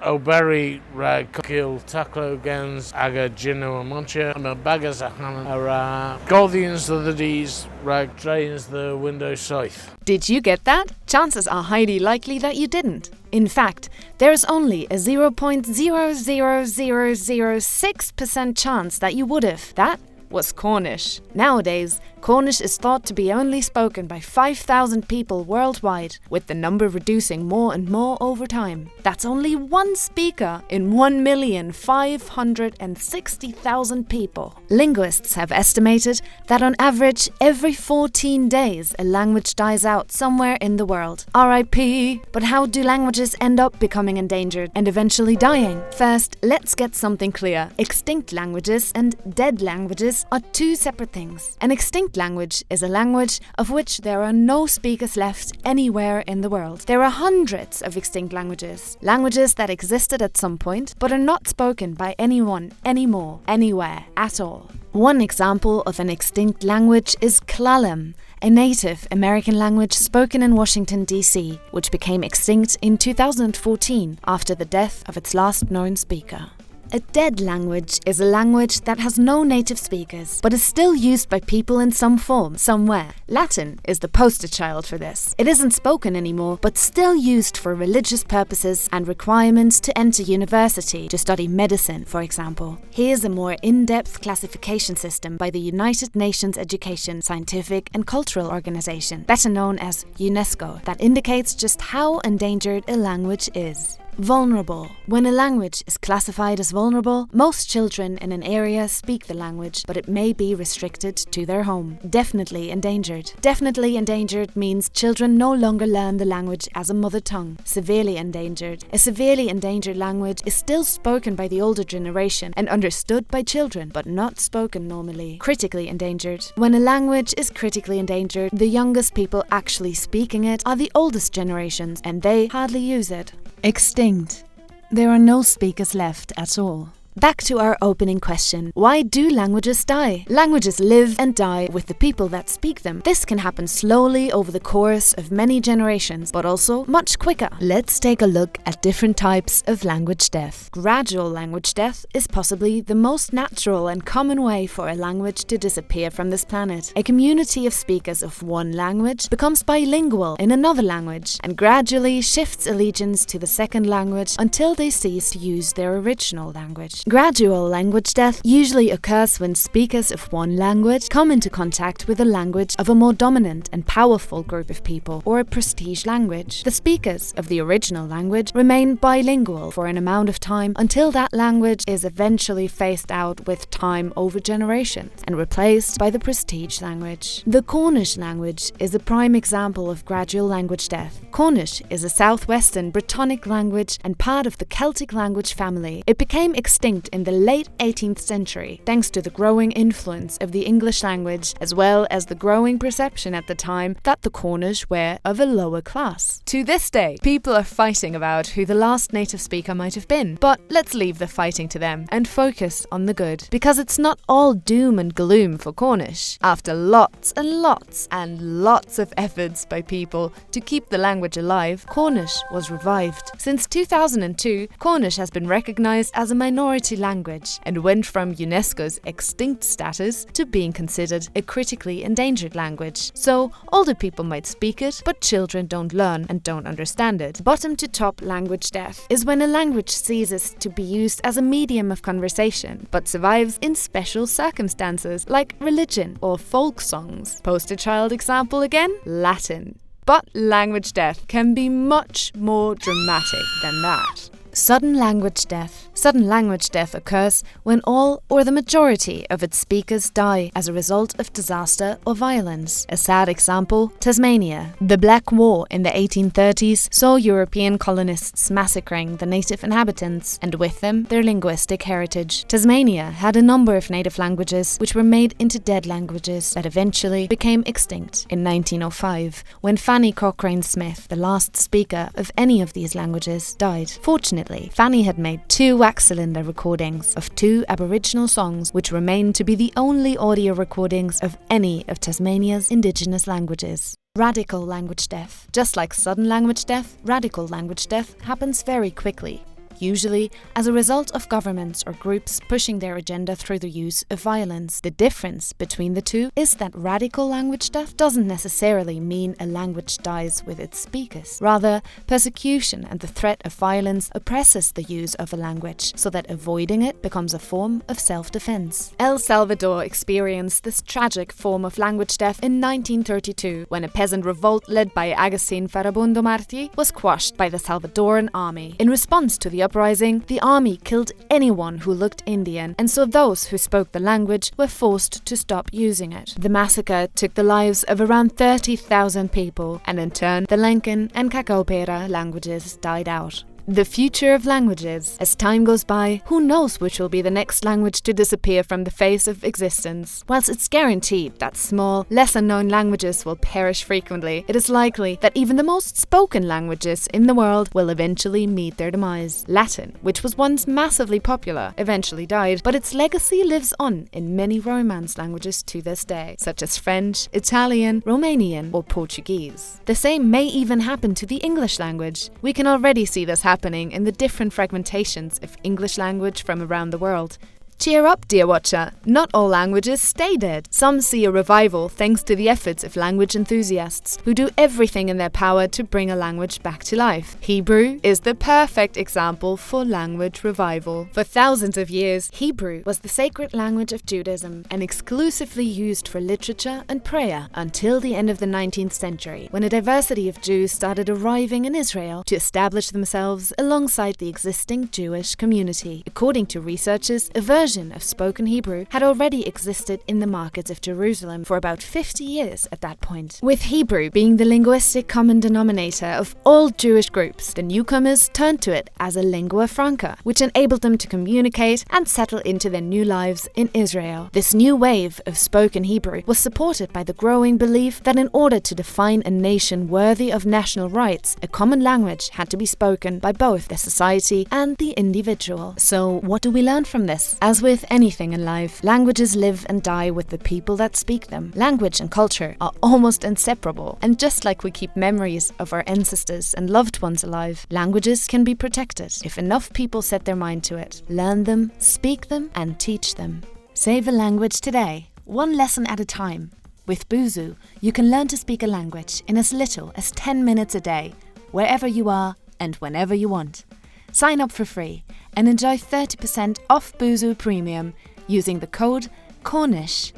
Oberi rag kill taklo gens aga jino amoncha no bagas ara Gothians the D's rag drains the window scythe. Did you get that? Chances are highly likely that you didn't. In fact, there's only a 0.00006% chance that you would have. That was Cornish. Nowadays, Cornish is thought to be only spoken by 5,000 people worldwide, with the number reducing more and more over time. That's only one speaker in 1,560,000 people. Linguists have estimated that on average, every 14 days, a language dies out somewhere in the world. RIP! But how do languages end up becoming endangered and eventually dying? First, let's get something clear. Extinct languages and dead languages are two separate things. An extinct language is a language of which there are no speakers left anywhere in the world. There are hundreds of extinct languages. Languages that existed at some point but are not spoken by anyone anymore, anywhere, at all. One example of an extinct language is Kllalam, a Native American language spoken in Washington, D.C., which became extinct in 2014 after the death of its last known speaker. A dead language is a language that has no native speakers, but is still used by people in some form, somewhere. Latin is the poster child for this. It isn't spoken anymore, but still used for religious purposes and requirements to enter university, to study medicine, for example. Here's a more in-depth classification system by the United Nations Education, Scientific and Cultural Organization, better known as UNESCO, that indicates just how endangered a language is. Vulnerable. When a language is classified as vulnerable, most children in an area speak the language, but it may be restricted to their home. Definitely endangered. Definitely endangered means children no longer learn the language as a mother tongue. Severely endangered. A severely endangered language is still spoken by the older generation and understood by children, but not spoken normally. Critically endangered. When a language is critically endangered, the youngest people actually speaking it are the oldest generations, and they hardly use it. Extinct. There are no speakers left at all. Back to our opening question. Why do languages die? Languages live and die with the people that speak them. This can happen slowly over the course of many generations, but also much quicker. Let's take a look at different types of language death. Gradual language death is possibly the most natural and common way for a language to disappear from this planet. A community of speakers of one language becomes bilingual in another language and gradually shifts allegiance to the second language until they cease to use their original language. Gradual language death usually occurs when speakers of one language come into contact with the language of a more dominant and powerful group of people, or a prestige language. The speakers of the original language remain bilingual for an amount of time until that language is eventually phased out with time over generations and replaced by the prestige language. The Cornish language is a prime example of gradual language death. Cornish is a southwestern Brittonic language and part of the Celtic language family. It became extinct in the late 18th century, thanks to the growing influence of the English language, as well as the growing perception at the time that the Cornish were of a lower class. To this day, people are fighting about who the last native speaker might have been, but let's leave the fighting to them and focus on the good, because it's not all doom and gloom for Cornish. After lots and lots and lots of efforts by people to keep the language alive, Cornish was revived. Since 2002, Cornish has been recognized as a minority language and went from UNESCO's extinct status to being considered a critically endangered language. So, older people might speak it, but children don't learn and don't understand it. Bottom to top language death is when a language ceases to be used as a medium of conversation, but survives in special circumstances like religion or folk songs. Poster child example again? Latin. But language death can be much more dramatic than that. Sudden language death. Sudden language death occurs when all or the majority of its speakers die as a result of disaster or violence. A sad example, Tasmania. The Black War in the 1830s saw European colonists massacring the native inhabitants, and with them their linguistic heritage. Tasmania had a number of native languages which were made into dead languages that eventually became extinct in 1905, when Fanny Cochrane Smith, the last speaker of any of these languages, died. Fortunately, Fanny had made 2 wax-cylinder recordings of 2 Aboriginal songs, which remain to be the only audio recordings of any of Tasmania's indigenous languages. Radical language death. Just like sudden language death, radical language death happens very quickly. usually as a result of governments or groups pushing their agenda through the use of violence. The difference between the two is that radical language death doesn't necessarily mean a language dies with its speakers. Rather, persecution and the threat of violence oppresses the use of a language, so that avoiding it becomes a form of self-defense. El Salvador experienced this tragic form of language death in 1932, when a peasant revolt led by Agustin Farabundo Martí was quashed by the Salvadoran army. In response to the uprising, the army killed anyone who looked Indian, and so those who spoke the language were forced to stop using it. The massacre took the lives of around 30,000 people, and in turn, the Lencan and Cacaupera languages died out. The future of languages. As time goes by, who knows which will be the next language to disappear from the face of existence. Whilst it's guaranteed that small, lesser-known languages will perish frequently, it is likely that even the most spoken languages in the world will eventually meet their demise. Latin, which was once massively popular, eventually died, but its legacy lives on in many Romance languages to this day, such as French, Italian, Romanian, or Portuguese. The same may even happen to the English language. We can already see this happening in the different fragmentations of English language from around the world. Cheer up, dear watcher! Not all languages stay dead. Some see a revival thanks to the efforts of language enthusiasts who do everything in their power to bring a language back to life. Hebrew is the perfect example for language revival. For thousands of years, Hebrew was the sacred language of Judaism and exclusively used for literature and prayer until the end of the 19th century, when a diversity of Jews started arriving in Israel to establish themselves alongside the existing Jewish community. According to researchers, a version of spoken Hebrew had already existed in the markets of Jerusalem for about 50 years at that point. With Hebrew being the linguistic common denominator of all Jewish groups, the newcomers turned to it as a lingua franca, which enabled them to communicate and settle into their new lives in Israel. This new wave of spoken Hebrew was supported by the growing belief that in order to define a nation worthy of national rights, a common language had to be spoken by both the society and the individual. So, what do we learn from this? As with anything in life, languages live and die with the people that speak them. Language and culture are almost inseparable, and just like we keep memories of our ancestors and loved ones alive, languages can be protected if enough people set their mind to it, learn them, speak them, and teach them. Save a language today, one lesson at a time. With Busuu, you can learn to speak a language in as little as 10 minutes a day, wherever you are and whenever you want. Sign up for free and enjoy 30% off Busuu Premium using the code Cornish.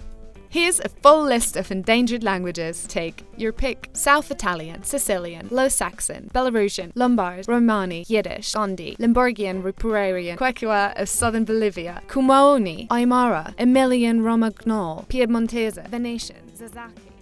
Here's a full list of endangered languages. Take your pick: South Italian, Sicilian, Low Saxon, Belarusian, Lombard, Romani, Yiddish, Gondi, Limburgian, Ripurarian, Quechua of southern Bolivia, Kumaoni, Aymara, Emilian Romagnol, Piedmontese, Venetian, Zazaki.